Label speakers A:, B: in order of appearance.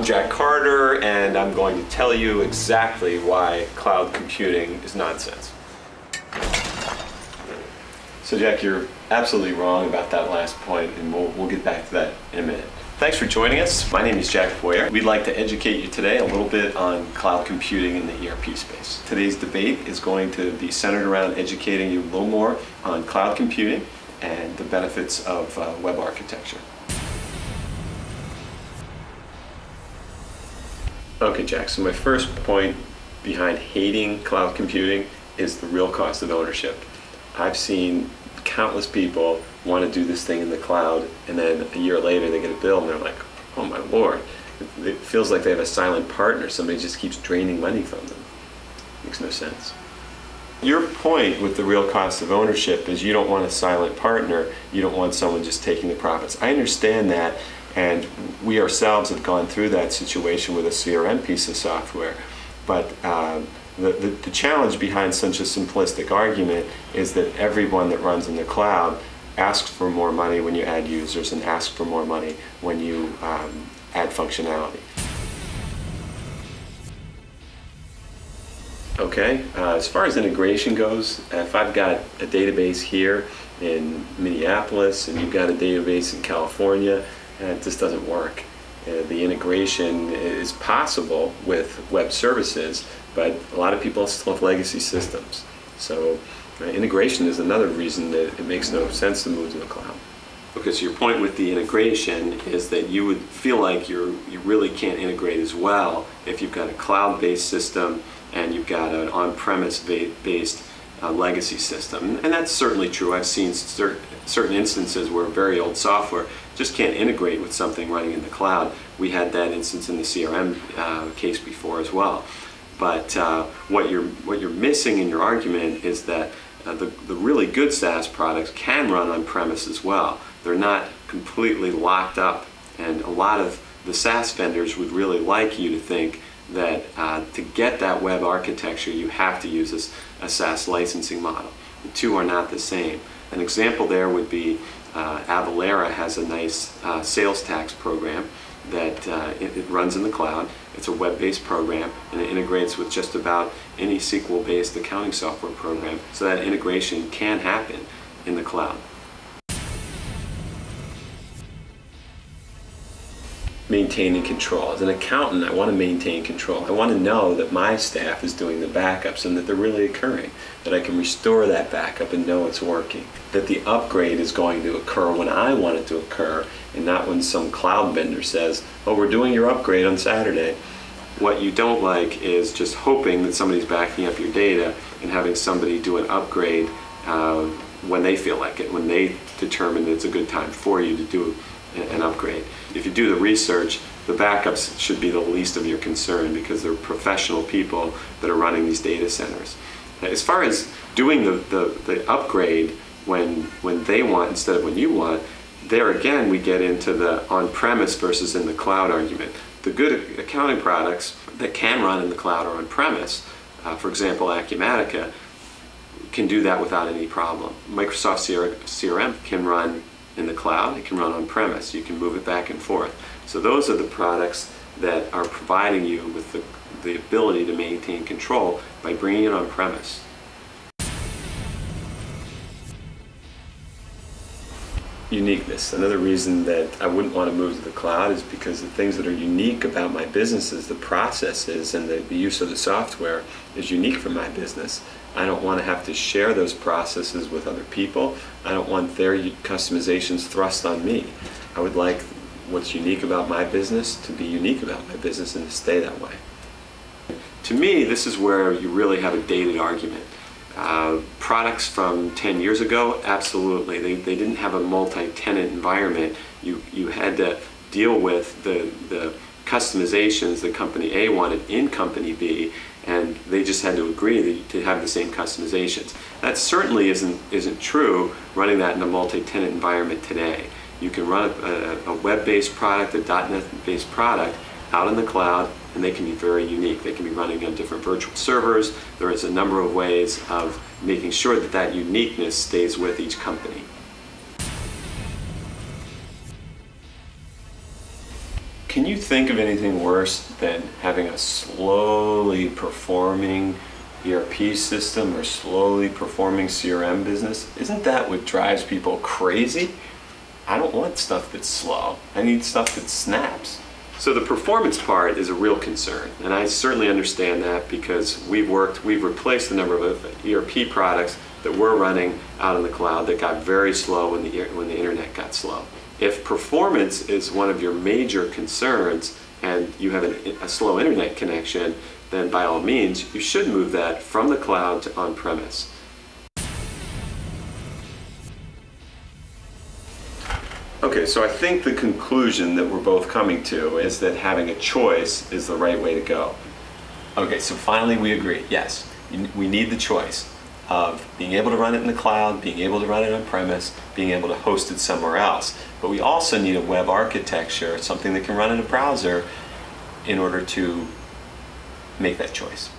A: I'm Jack Carter, and I'm going to tell you exactly why cloud computing is nonsense. So Jack, you're absolutely wrong about that last point, and we'll get back to that in a minute. Thanks for joining us. My name is Jack Boyer. We'd like to educate you today a little bit on cloud computing in the ERP space. Today's debate is going to be centered around educating you a little more on cloud computing and the benefits of web architecture. Okay, Jack, so my first point behind hating cloud computing is the real cost of ownership. I've seen countless people want to do this thing in the cloud, and then a year later they get a bill and they're like, oh my lord, it feels like they have a silent partner. Somebody just keeps draining money from them. Makes no sense. Your point with the real cost of ownership is you don't want a silent partner, you don't want someone just taking the profits. I understand that, and we ourselves have gone through that situation with a CRM piece of software, but the challenge behind such a simplistic argument is that everyone that runs in the cloud asks for more money when you add users and asks for more money when you add functionality. Okay, as far as integration goes, if I've got a database here in Minneapolis and you've got a database in California, it just doesn't work. The integration is possible with web services, but a lot of people still have legacy systems. So integration is another reason that it makes no sense to move to the cloud. Okay, so your point with the integration is that you would feel like you really can't integrate as well if you've got a cloud-based system and you've got an on-premise based legacy system. And that's certainly true. I've seen certain instances where very old software just can't integrate with something running in the cloud. We had that instance in the CRM case before as well. But what you're missing in your argument is that the really good SaaS products can run on-premise as well. They're not completely locked up, and a lot of the SaaS vendors would really like you to think that to get that web architecture you have to use a SaaS licensing model. The two are not the same. An example there would be Avalara has a nice sales tax program that it runs in the cloud. It's a web-based program, and it integrates with just about any SQL-based accounting software program, so that integration can happen in the cloud. Maintaining control. As an accountant, I want to maintain control. I want to know that my staff is doing the backups and that they're really occurring, that I can restore that backup and know it's working, that the upgrade is going to occur when I want it to occur and not when some cloud vendor says, oh, we're doing your upgrade on Saturday. What you don't like is just hoping that somebody's backing up your data and having somebody do an upgrade when they feel like it, when they determine that it's a good time for you to do an upgrade. If you do the research, the backups should be the least of your concern because they're professional people that are running these data centers. As far as doing the upgrade when they want instead of when you want, there again we get into the on-premise versus in the cloud argument. The good accounting products that can run in the cloud or on-premise, for example Acumatica, can do that without any problem. Microsoft CRM can run in the cloud, it can run on-premise, you can move it back and forth. So those are the products that are providing you with the ability to maintain control by bringing it on-premise. Uniqueness. Another reason that I wouldn't want to move to the cloud is because the things that are unique about my businesses, the processes and the use of the software is unique for my business. I don't want to have to share those processes with other people. I don't want their customizations thrust on me. I would like what's unique about my business to be unique about my business and to stay that way. To me, this is where you really have a dated argument. Products from 10 years ago, absolutely. They didn't have a multi-tenant environment. You had to deal with the customizations that company A wanted in company B, and they just had to agree to have the same customizations. That certainly isn't true running that in a multi-tenant environment today. You can run a web-based product, a .NET-based product out in the cloud, and they can be very unique. They can be running on different virtual servers. There is a number of ways of making sure that that uniqueness stays with each company. Can you think of anything worse than having a slowly performing ERP system or slowly performing CRM business? Isn't that what drives people crazy? I don't want stuff that's slow. I need stuff that snaps. So the performance part is a real concern, and I certainly understand that because we've replaced a number of ERP products that were running out in the cloud that got very slow when the internet got slow. If performance is one of your major concerns and you have a slow internet connection, then by all means you should move that from the cloud to on-premise. Okay, so I think the conclusion that we're both coming to is that having a choice is the right way to go. Okay, so finally we agree. Yes, we need the choice of being able to run it in the cloud, being able to run it on premise, being able to host it somewhere else. But we also need a web architecture, something that can run in a browser in order to make that choice.